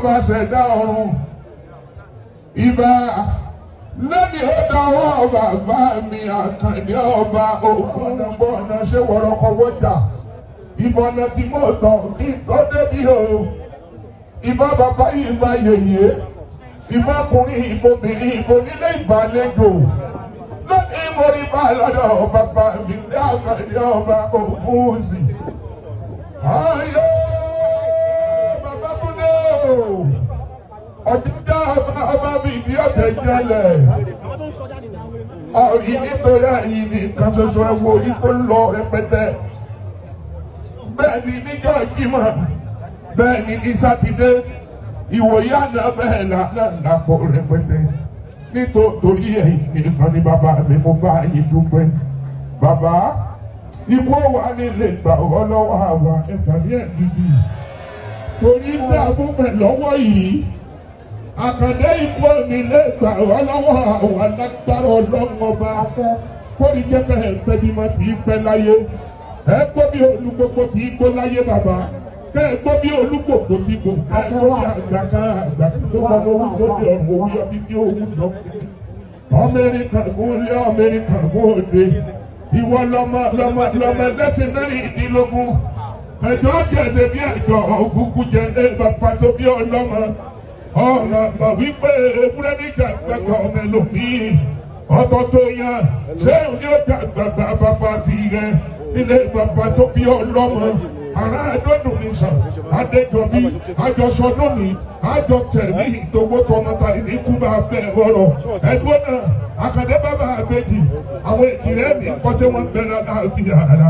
ọba ṣẹ̀dá ọ̀run ìbà lẹ́ni ó dáwọ́ bàbá mi Àkàndé ọba òkun bọ́ọ̀nà ṣé wọ́rọ́kọ́ wọ́jà ìbọnà tí mo tọ̀ kí tó débi o ìbá bàbá ìbá yèyé ìbá ọkùnrin ìbòmìnrin ìbònílé ìbàlejò lónìí mo rí bá lọ́dọ̀ bàbá mi ní Àkàndé ọba òkun sí. Ayé bàbá Túndé ọ̀dúnjà ọba mi ìdí ọ̀tẹ̀ jẹlẹ̀ ọ̀rí nítorí àyìn nìkan ṣoṣo ẹ̀wọ̀ orí tó lọ rẹpẹtẹ bẹ́ẹ̀ ni níjọ́ Jímọ̀ bẹ́ẹ̀ ni ní Sátidé ìwòye àná bẹ́ẹ̀ lápò rẹpẹtẹ nítorí ẹ̀yìn nìkan ni bàbá mi mo bá yín dúpẹ́ bàbá ikú wa nílé gbà ọ́ lọ́wọ́ àwa ẹ̀ka ní ẹ̀dídì torí ní àbúmọ̀ lọ́wọ́ yìí Àkàndé ikú nílé gbà ọ́ lọ́wọ́ àwa lágbára ọlọ́mọba kórì jẹ́ bẹ́ẹ̀ pẹ́ẹ́dìmọ̀ tí í pẹ́ láyé ẹ gbọ́ bí olúgbogbo tí í gbó láyé bàbá kẹ́ ẹ gbọ́ bí olúgbogbo tí gbó ẹ gbọ́ bí àgbàká tó bá lọ́wọ́ sóde ọ̀rọ̀ orí ọbí tí ó wù lọ. Amẹ́ríkà gúnlé Amẹ́ríkà gúnlé ìwọ lọmọ ẹlẹ́sìn mẹ́rìndínlógún ẹjọ́ jẹ̀dẹ̀ bí ẹjọ́ òkùnkùn jẹ̀dẹ̀ bàbá tó bí ọlọ́mọ ọ̀nà mọ̀ wípé ewúrẹ́ níjà gbàgbà ọmọ ẹlòmíì ọ̀tọ̀ tó yan ṣé òní ó jà gbàgbà bàbá ti rẹ ilé bàbá tó bí ọlọ́mọ ará ẹ̀dọ́dún ní sàn adéjọbí àjọsọdún ní àjọ tẹ̀lé ìdòwò tọmọta ìníkú bá bẹ̀ ọ̀rọ̀ ẹ̀dùn náà Àkàndé bàbá àbẹ́jì àwọn èkìrẹ́ mi kọ́tẹ́ wọn bẹ̀rẹ̀ láàbí ara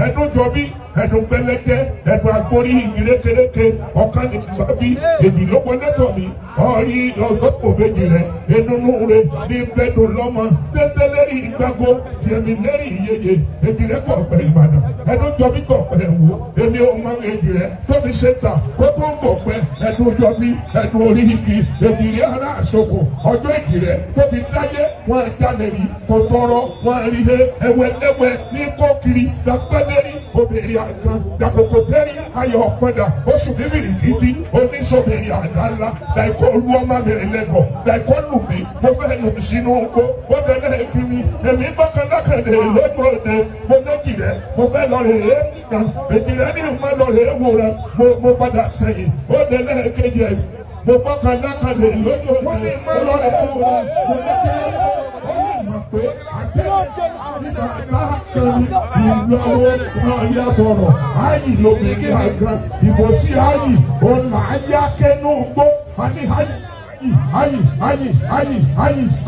ẹ̀dùn jọbí ẹ̀dùn gbẹlẹ́jẹ́ ẹ̀dùn agbórí ìrèkéréké ọ̀kan ní bàbí èdè lọ́pọ̀ lẹ́tọ̀ mi ọ̀rí ọ̀sọ́pọ̀ méjì rẹ̀ ẹ̀dùnú rẹ̀ ní bẹ́ẹ̀dùn lọ́mọ tẹ́tẹ́ lérí ìgbàgbọ́ tiẹ̀mí lérí ìyẹyẹ èdè rẹ̀ kọ̀ pẹ̀ Ìbàdàn ẹ̀dùn jọbí kọ̀ pẹ̀ wò èmi ò mọ èdè rẹ̀ tóbi ṣe ta kó tó ń bọ̀ pẹ́ ẹ̀dùn jọbí ẹ̀dùn orí igi èdè rẹ̀ ará àṣokò ọjọ́ èdè rẹ̀ tóbi dáyé wọn jalè rí kò tọrọ wọn rí he ẹwẹ́lẹ́wẹ́ ní kókiri dàgbẹ́lẹ́rí obìnrin àgbọn dàkókò bẹ́rí ayọ̀ ọ̀pẹ̀dà oṣù bíbélì títí oníṣòbìnrin àdáńlá láìkó olú ọmọ mi rìn lẹ́kọ̀ọ́ láìkó lù mí mo fẹ́ lù mí sínú oko ó bẹ̀rẹ̀ èkìní èmi bákanlákàndé lójú òde mo lójì rẹ̀ mo fẹ́ lọ rè é nǹkan èjì rẹ̀ ní ìmọ̀ lọ rè é wò rẹ̀ mo padà sẹ́yìn ó délé èkejì ẹ̀ mo bákanlákàndé lójú òde mo lọ rè é wò rẹ̀ mo lójì rẹ̀ pé àtẹ̀wé ayi lóbìnrin àgbọn ìbò sí ayi ọ̀nà ayé akẹ́nu gbó àní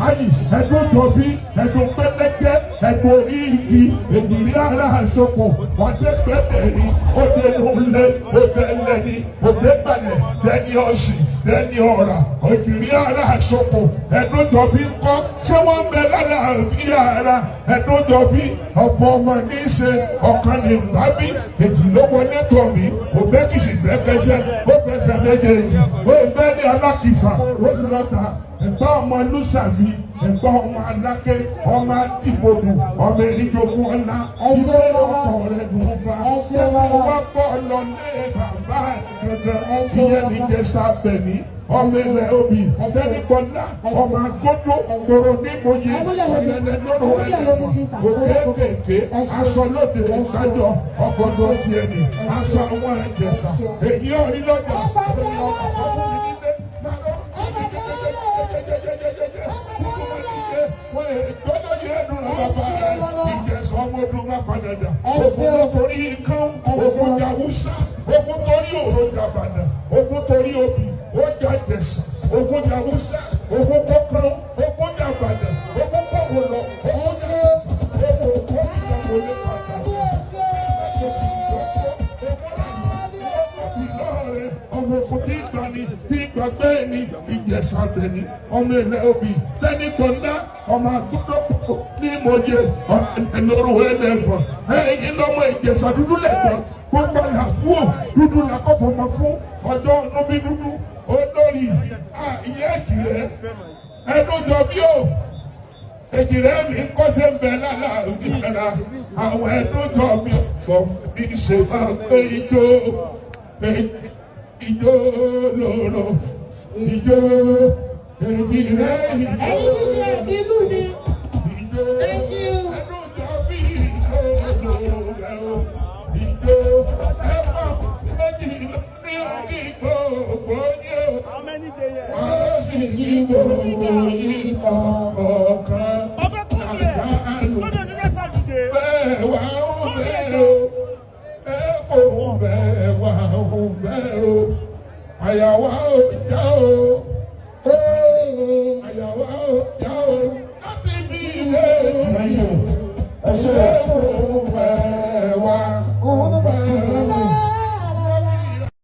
ayi ẹ̀dùn jọ̀bí ẹ̀dùn pẹ́lẹ́kẹ́ ẹ̀dùn orí igi èdìrí ara àṣokò ọdẹ pẹ́tẹ́rì ọdẹ nulẹ̀ ọdẹ lẹ́ni ọdẹ balẹ̀ tẹ́ni ọ̀sìn tẹ́ni ọ̀rà èdìrí ara àṣokò ẹ̀dùn jọ̀bí ńkọ́ ṣé wọ́n bẹ lára àfíà ara ẹ̀dùn jọ̀bí ọ̀pọ̀ ọmọ ní í ṣe ọ̀kan ní bábí èjìlówó nẹ́tọ̀ mi òbẹ́kìsì bẹ́kẹsẹ̀ ó fẹsẹ̀ méjèèjì ó bẹ́ ní alákìsà ó sì lọ́ta ẹ̀gbọ́n ọmọ lùsàbí ẹ̀gbọ́n ọmọ adáké ọmọ àtìbòdù ọmọ ìjogún ọ̀la ìwé ọkọ̀ rẹ̀ dùn bá ẹ̀sìn wá bọ̀ lọ ní bàbá gẹ́gẹ́ ìyẹn ní jẹ́sà sẹ́ni ọmọ ilẹ̀ obì sẹ́ni kọ́lá ọmọ agbódò sọ̀rọ̀ níboyè ọ̀lẹ́lẹ̀ lọ́rọ̀ ẹ̀lẹ́mọ̀ òkèèkèké aṣọ lóde ìsájọ ọgọ́dọ̀ tiẹ̀ ní aṣọ àwọn ẹ̀jẹ̀sà èyí ọ̀rí lọ́jà ọmọdún bá padà dà ogun torí ikán ogun jàwúsá ogun torí òròjà bàdà ogun torí obì ó jà jẹ̀sà ogun jàwúsá ogun kọkàn ogun jàbàdà ogun kọ̀wọ̀ lọ ogun jàwúsá ogun kọ̀ ìjàwọlé padà ọmọ òfin tí gbani tí gbàgbé ni ìjẹ̀sà tẹ̀lé ọmọ ilẹ̀ obì tẹ́ni tó ná ọmọ àgbọ̀dọ̀ ní ìmọ̀jẹ̀ ẹ̀lọ́rọ̀ ẹlẹ́fọ̀ ẹ̀yìn lọ́mọ ìjẹ̀sà dúdú lẹ́gbẹ̀ẹ́ gbogbo làkúò dúdú làkọ̀fọ̀ mọ̀ fún ọjọ́ ọ̀nàmí dúdú olórí ìyá ìjìrẹ́ ẹ̀dùnjọ bí ó ìjìrẹ́ mi kọ́sẹ̀ ń bẹ lálá òkìlera àwọn ẹ̀dùnjọ mi kọ̀ bí ṣe máa pé ijó ijó lòrò ijó èyí rẹ̀ ijó ijó ẹnu jọ bí ijó lòrò ijó ẹ̀fọ́ méjì ní ìgbò gbòógì wọ́n sì yí gbogbo ìkọ̀ ọ̀kan àjálù bẹ́ẹ̀ wá ó bẹ́ẹ̀ o ẹ̀kọ́ bẹ́ẹ̀ wá ó bẹ́ẹ̀ o àyàwó já o.